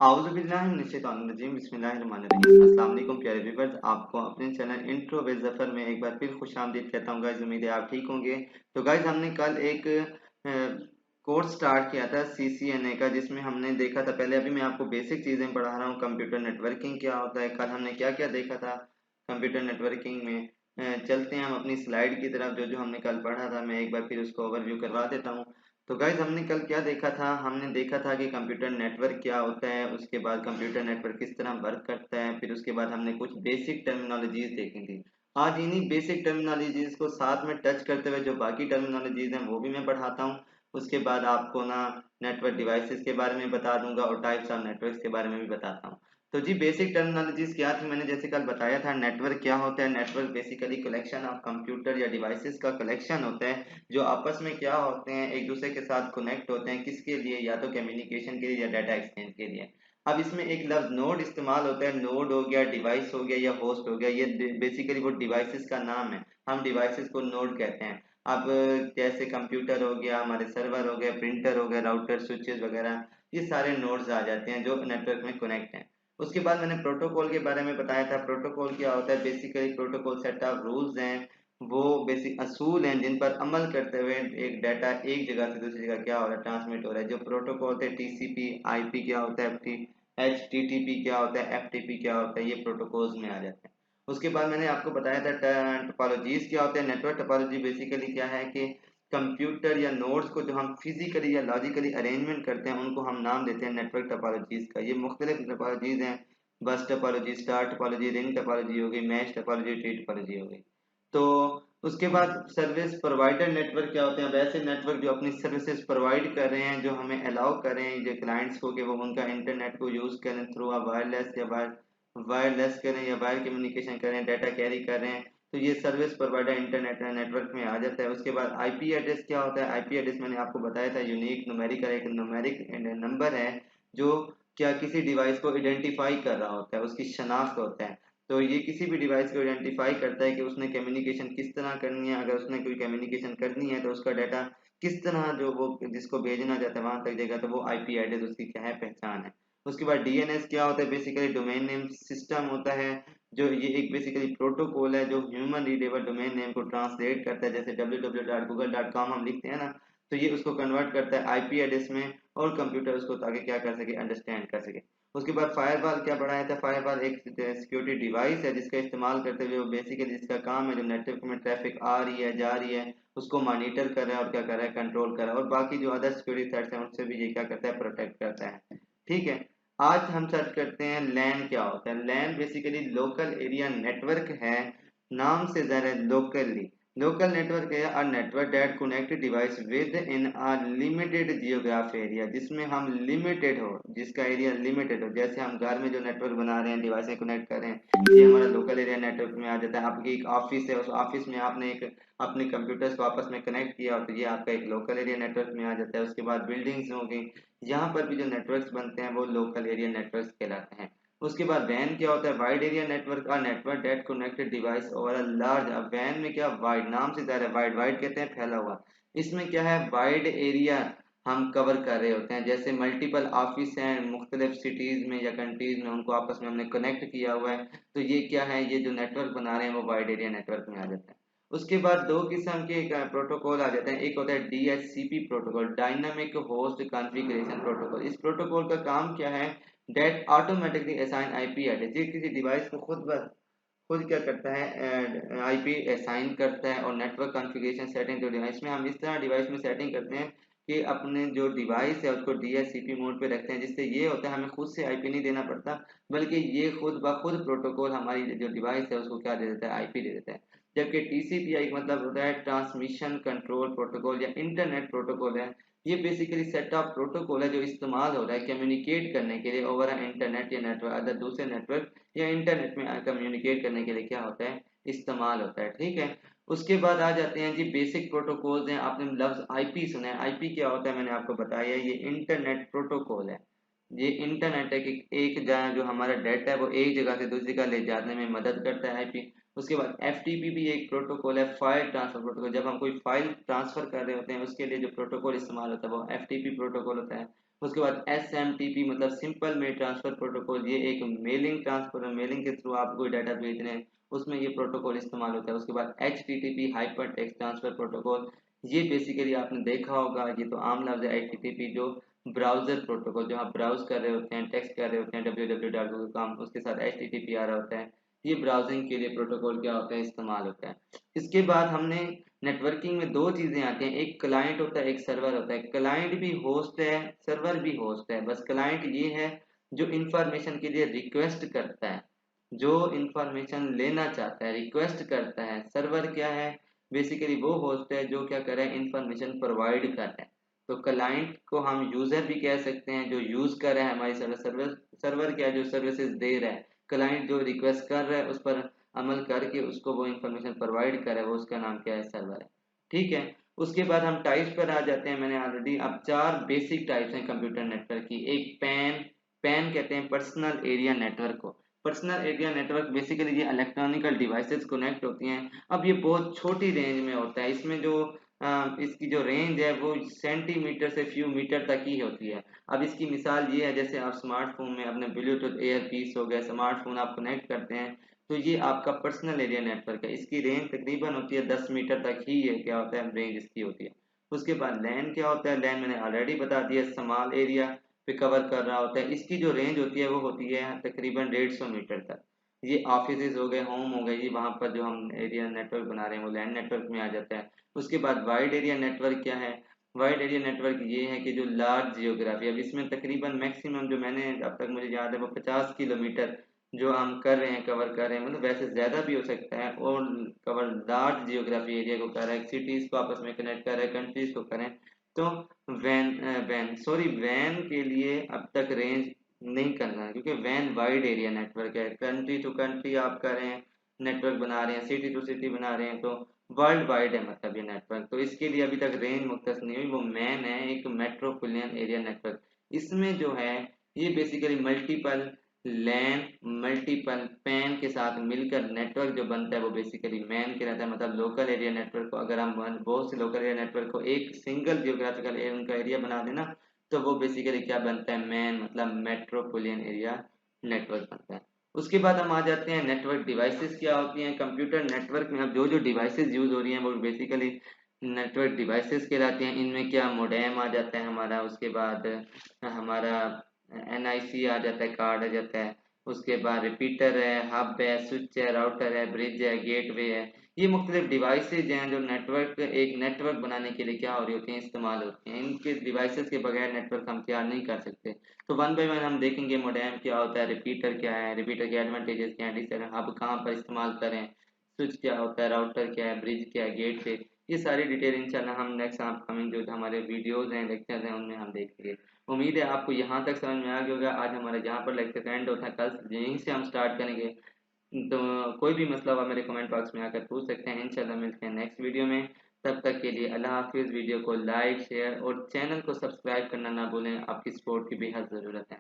आऊज़ुबिल्लाहिमिनश्शैतानिर्रजीम बिस्मिल्लाहिर्रहमानिर्रहीम। अस्सलाम वालेकुम प्यारे व्यूअर्स, आपको अपने चैनल इंट्रो विद ज़फ़र में एक बार फिर खुशामदीद कहता हूँ गाइस। उम्मीद है आप ठीक होंगे। तो गाइस हमने कल एक कोर्स स्टार्ट किया था CCNA का, जिसमें हमने देखा था, पहले अभी मैं आपको बेसिक चीज़ें पढ़ा रहा हूँ। कंप्यूटर नेटवर्किंग क्या होता है, कल हमने क्या क्या देखा था कंप्यूटर नेटवर्किंग में। चलते हैं हम अपनी स्लाइड की तरफ। जो जो हमने कल पढ़ा था मैं एक बार फिर उसको ओवरव्यू करवा देता हूँ। तो गाइज हमने कल क्या देखा था, हमने देखा था कि कंप्यूटर नेटवर्क क्या होता है, उसके बाद कंप्यूटर नेटवर्क किस तरह वर्क करता है, फिर उसके बाद हमने कुछ बेसिक टर्मिनोलॉजीज देखी थी। आज इन्हीं बेसिक टर्मिनोलॉजीज को साथ में टच करते हुए जो बाकी टर्मिनोलॉजीज हैं वो भी मैं पढ़ाता हूँ। उसके बाद आपको ना नेटवर्क डिवाइसेस के बारे में बता दूंगा और टाइप्स ऑफ नेटवर्क्स के बारे में भी बताता हूँ। तो जी बेसिक टर्मिनोलॉजीज क्या थी, मैंने जैसे कल बताया था। नेटवर्क क्या होता है, network basically collection of computer या डिवाइसेस का कलेक्शन होता है जो आपस में क्या होते हैं, एक दूसरे के साथ कनेक्ट होते हैं। किसके लिए? या तो कम्युनिकेशन के लिए या डाटा एक्सचेंज के लिए। अब इसमें एक लफ्ज नोड इस्तेमाल होता है। नोड हो गया, डिवाइस हो गया या होस्ट हो गया, ये बेसिकली वो डिवाइसेस का नाम है। हम डिवाइसेस को नोड कहते हैं। अब जैसे कंप्यूटर हो गया, हमारे सर्वर हो गए, प्रिंटर हो गया, राउटर, स्विचेस वगैरह, ये सारे नोड्स आ जाते हैं जो नेटवर्क में कनेक्ट हैं। उसके बाद मैंने प्रोटोकॉल के बारे में बताया था। प्रोटोकॉल क्या होता है? Basically protocol set of rules हैं, वो बेसिक असूल हैं जिन पर अमल करते हुए एक डाटा एक जगह से दूसरी जगह क्या हो रहा है, ट्रांसमिट हो रहा है। जो प्रोटोकॉल थे TCP IP क्या होता है, HTTP क्या होता है, FTP क्या होता है, ये प्रोटोकॉल्स में आ जाते हैं। उसके बाद मैंने आपको बताया था टोपोलॉजीज क्या होते हैं। नेटवर्क टोपोलॉजी बेसिकली क्या है कि कंप्यूटर या नोड्स को जो हम फिजिकली या लॉजिकली अरेंजमेंट करते हैं उनको हम नाम देते हैं नेटवर्क टोपोलॉजीज का। ये मुख्तलिफ टोपोलॉजीज हैं। बस topology, star topology, ring topology हो गई, मैश टोपोलॉजी, ट्री टोपोलॉजी हो गई। तो उसके बाद सर्विस प्रोवाइडर नेटवर्क क्या होते हैं? वैसे नेटवर्क जो अपनी सर्विसेज प्रोवाइड कर रहे हैं, जो हमें अलाउ कर रहे हैं जो क्लाइंट्स को कि वो उनका इंटरनेट को यूज करें थ्रू वायरलेस या वायरलेस करें या वायर कम्युनिकेशन करें, डाटा कैरी कर रहे हैं, तो ये सर्विस प्रोवाइडर इंटरनेट नेटवर्क में आ जाता है। उसके बाद IP एड्रेस क्या होता है? IP एड्रेस मैंने आपको बताया था, यूनिक न्यूमेरिकल एक न्यूमेरिक नंबर है जो क्या किसी डिवाइस को आइडेंटिफाई कर रहा होता है, उसकी शनाख्त होता है। तो ये किसी भी डिवाइस को आइडेंटिफाई करता है कि उसने कम्युनिकेशन किस तरह करनी है। अगर उसने कोई कम्युनिकेशन करनी है तो उसका डाटा किस तरह जो वो जिसको भेजना चाहता है वहां तक जाएगा, तो वो IP एड्रेस उसकी क्या है, पहचान है। उसके बाद DNS क्या होता है? बेसिकली डोमेन नेम सिस्टम होता है। जो ये एक बेसिकली प्रोटोकॉल है जो ह्यूमन रीडेबल डोमेन नेम को ट्रांसलेट करता है। जैसे www.google.com हम लिखते हैं ना, तो ये उसको कन्वर्ट करता है IP एड्रेस में, और कंप्यूटर उसको ताकि क्या कर सके, अंडरस्टैंड कर सके। उसके बाद फायरवॉल क्या बढ़ाया था? फायरवॉल एक सिक्योरिटी डिवाइस है जिसका इस्तेमाल करते हुए बेसिकली जिसका काम है जो नेटवर्क में ट्रैफिक आ रही है, जा रही है, उसको मॉनिटर कर रहा है और क्या कर रहा है, कंट्रोल कर रहा है, और बाकी जो अदर सिक्योरिटी थ्रेट्स हैं उनसे भी ये क्या करता है, प्रोटेक्ट करता है। ठीक है। आज हम सर्च करते हैं लैन क्या होता है। लैन बेसिकली लोकल एरिया नेटवर्क है। नाम से ज़रा लोकली, लोकल नेटवर्क है a network that connect device with in a limited geography area, जिसमें हम लिमिटेड हो, जिसका एरिया लिमिटेड हो। जैसे हम घर में जो नेटवर्क बना रहे हैं, डिवाइस कनेक्ट कर रहे हैं, ये हमारा लोकल एरिया नेटवर्क में आ जाता है। आपकी एक ऑफिस है, उस ऑफिस में आपने एक अपने कंप्यूटर्स को आपस में कनेक्ट किया, तो ये आपका एक लोकल एरिया नेटवर्क में आ जाता है। उसके बाद बिल्डिंग्स हो गई, यहाँ पर भी जो नेटवर्क्स बनते हैं वो लोकल एरिया नेटवर्क्स कहलाते हैं। उसके बाद वैन क्या होता है? वाइड एरिया नेटवर्क का network that connected device over a large. अब वैन में क्या, वाइड नाम से ज़्यादा वाइड, वाइड कहते हैं फैला हुआ। इसमें क्या है, वाइड एरिया हम कवर कर रहे होते हैं। जैसे मल्टीपल ऑफिस हैं मुख्तलिफ सिटीज़ में या कंट्रीज़ में, उनको आपस में हमने कनेक्ट किया हुआ है, तो ये क्या है, ये जो नेटवर्क बना रहे हैं वो वाइड एरिया नेटवर्क में आ जाता है। उसके बाद दो किस्म के प्रोटोकॉल आ जाते हैं। एक होता है DHCP protocol, dynamic host configuration protocol. इस प्रोटोकॉल का काम क्या है? That automatically assign IP address. ये किसी डिवाइस को खुद क्या करता है, IP असाइन करता है। और नेटवर्क कॉन्फ़िगरेशन सेटिंग जो डिवाइस में हम इस तरह डिवाइस में सेटिंग करते हैं कि अपने जो डिवाइस है उसको DHCP मोड पे रखते हैं, जिससे ये होता है हमें खुद से IP नहीं देना पड़ता, बल्कि ये खुद ब खुद प्रोटोकॉल हमारी जो डिवाइस है उसको क्या दे देता है, IP दे देता है। जबकि TCP एक मतलब होता है ट्रांसमिशन कंट्रोल प्रोटोकॉल या इंटरनेट प्रोटोकॉल है। ये बेसिकली सेट ऑफ प्रोटोकॉल है जो इस्तेमाल हो रहा है कम्युनिकेट करने के लिए ओवर इंटरनेट या नेटवर्क, अदर दूसरे नेटवर्क या इंटरनेट में कम्युनिकेट करने के लिए क्या होता है, इस्तेमाल होता है। ठीक है। उसके बाद आ जाते हैं जी बेसिक प्रोटोकॉल्स हैं। आपने लफ्ज IP सुना है। IP क्या होता है? मैंने आपको बताया, ये इंटरनेट प्रोटोकॉल है। ये इंटरनेट है कि एक जगह जो हमारा डाटा है वो एक जगह से दूसरी जगह ले जाने में मदद करता है IP। उसके बाद FTP भी एक प्रोटोकॉल है, फाइल ट्रांसफर प्रोटोकॉल। जब हम कोई फाइल ट्रांसफर कर रहे होते हैं उसके लिए जो प्रोटोकॉल इस्तेमाल होता है वो FTP प्रोटोकॉल होता है। उसके बाद SMTP मतलब सिंपल मेल ट्रांसफर प्रोटोकॉल, ये एक मेलिंग के थ्रू आप कोई डाटा भेज रहे हैं, उसमें ये प्रोटोकॉल इस्तेमाल होता है। उसके बाद HTTP hyper text transfer protocol, ये बेसिकली आपने देखा होगा, ये तो आम लफ्ज़ है HTTP, जो ब्राउज़र प्रोटोकॉल, जो आप ब्राउज कर रहे होते हैं, टेक्स्ट कर रहे होते हैं www.google.com, उसके साथ HTTP आ रहा होता है, ये ब्राउजिंग के लिए प्रोटोकॉल क्या होता है, इस्तेमाल होता है। इसके बाद हमने नेटवर्किंग में दो चीज़ें आती हैं, एक क्लाइंट होता है, एक सर्वर होता है। क्लाइंट भी होस्ट है, सर्वर भी होस्ट है, बस क्लाइंट ये है जो इंफॉर्मेशन के लिए रिक्वेस्ट करता है, जो इंफॉर्मेशन लेना चाहता है, रिक्वेस्ट करता है। सर्वर क्या है, बेसिकली वो होस्ट है जो क्या कर रहा है, इंफॉर्मेशन प्रोवाइड कर रहा है। तो क्लाइंट को हम यूजर भी कह सकते हैं, जो यूज कर रहा है हमारी सर्वर। सर्वर क्या है, जो सर्विसेज दे रहा है। क्लाइंट जो रिक्वेस्ट कर रहा है उस पर अमल करके उसको वो इंफॉर्मेशन प्रोवाइड कर रहा है, वो उसका नाम क्या है, सर्वर है। ठीक है। उसके बाद हम टाइप्स पर आ जाते हैं। मैंने ऑलरेडी, अब चार बेसिक टाइप्स हैं कंप्यूटर नेटवर्क की। एक पैन, पैन कहते हैं पर्सनल एरिया नेटवर्क को। पर्सनल एरिया नेटवर्क बेसिकली ये इलेक्ट्रॉनिकल डिवाइसेस कनेक्ट होती हैं। अब ये बहुत छोटी रेंज में होता है, इसमें जो इसकी जो रेंज है वो सेंटीमीटर से फ्यू मीटर तक ही होती है। अब इसकी मिसाल ये है, जैसे आप स्मार्टफोन में अपने ब्लूटूथ एयर पीस हो गया, स्मार्टफोन आप कनेक्ट करते हैं, तो ये आपका पर्सनल एरिया नेटवर्क है। इसकी रेंज तकरीबन होती है 10 मीटर तक ही, ये क्या होता है, रेंज इसकी होती है। उसके बाद लैन क्या होता है, लैन मैंने ऑलरेडी बता दिया, स्मॉल एरिया पे कवर कर रहा होता है। इसकी जो रेंज होती है वो होती है तकरीबन 150 मीटर तक। ये ऑफिस हो गए, होम हो गए, ये वहां पर जो हम एरिया नेटवर्क बना रहे हैं वो लैन नेटवर्क में आ जाता है। उसके बाद वाइड एरिया नेटवर्क क्या है, वाइड एरिया नेटवर्क ये है कि जो लार्ज जियोग्राफी, अब इसमें तकरीबन मैक्सिमम जो मैंने अब तक मुझे याद है वो 50 किलोमीटर जो हम कर रहे हैं, कवर कर रहे हैं, मतलब वैसे ज़्यादा भी हो सकता है, और कवर लार्ज जियोग्राफी एरिया को कर रहा है, सिटीज़ को आपस में कनेक्ट कर रहा है, कंट्रीज़ को करें। तो वैन के लिए अब तक रेंज नहीं करना है, क्योंकि वैन वाइड एरिया नेटवर्क है, कंट्री टू कंट्री आप कर रहे हैं, नेटवर्क बना रहे हैं, सिटी टू सिटी बना रहे हैं, तो वर्ल्ड वाइड है मतलब ये नेटवर्क। तो इसके लिए अभी तक रेंज मुख्तस नहीं हुई, वो मैन है एक मेट्रोपोलियन एरिया नेटवर्क। इसमें जो है ये बेसिकली मल्टीपल लैन, मल्टीपल पैन के साथ मिलकर नेटवर्क जो बनता है वो बेसिकली मैन के रहता है। मतलब लोकल एरिया नेटवर्क को अगर हम बहुत से लोकल एरिया नेटवर्क को एक सिंगल जियोग्राफिकल उनका एरिया बना देना, तो वो बेसिकली क्या बनता है, मैन मतलब मेट्रोपोलियन एरिया नेटवर्क बनता है। उसके बाद हम आ जाते हैं नेटवर्क डिवाइसेस क्या होती हैं कंप्यूटर नेटवर्क में। अब जो जो डिवाइसेस यूज हो रही हैं वो बेसिकली नेटवर्क डिवाइसेस कहलाती हैं। इनमें क्या, मोडेम आ जाता है हमारा, उसके बाद हमारा NIC आ जाता है, कार्ड आ जाता है। उसके बाद रिपीटर है, हब है, स्विच है, राउटर है, ब्रिज है, गेटवे है। ये मुख्तलिफ डिवाइसेज हैं जो नेटवर्क, एक नेटवर्क बनाने के लिए क्या हो रही होती हैं, इस्तेमाल होती हैं। इनके डिवाइसेस के बगैर नेटवर्क हम तैयार नहीं कर सकते। तो वन बाय वन हम देखेंगे मोडेम क्या होता है, रिपीटर क्या है, रिपीटर के एडवांटेजेस क्या है, डिसएडवांटेज, हब कहाँ पर इस्तेमाल करें, स्विच क्या होता है, राउटर क्या है, ब्रिज क्या है, गेटवे। ये सारी डिटेल इंशाल्लाह हम नेक्स्ट अपकमिंग जो हमारे वीडियोस हैं, लेक्चर्स हैं, उनमें हम देखेंगे। उम्मीद है आपको यहाँ तक समझ में आ गया होगा। आज हमारा जहाँ पर लेक्चर एंड होता है, कल यहीं से हम स्टार्ट करेंगे। तो कोई भी मसला हुआ मेरे कमेंट बॉक्स में आकर पूछ सकते हैं। इंशाल्लाह मिलते हैं नेक्स्ट वीडियो में। तब तक के लिए अल्लाह हाफिज़। वीडियो को लाइक, शेयर और चैनल को सब्सक्राइब करना ना भूलें, आपकी सपोर्ट की बेहद ज़रूरत है।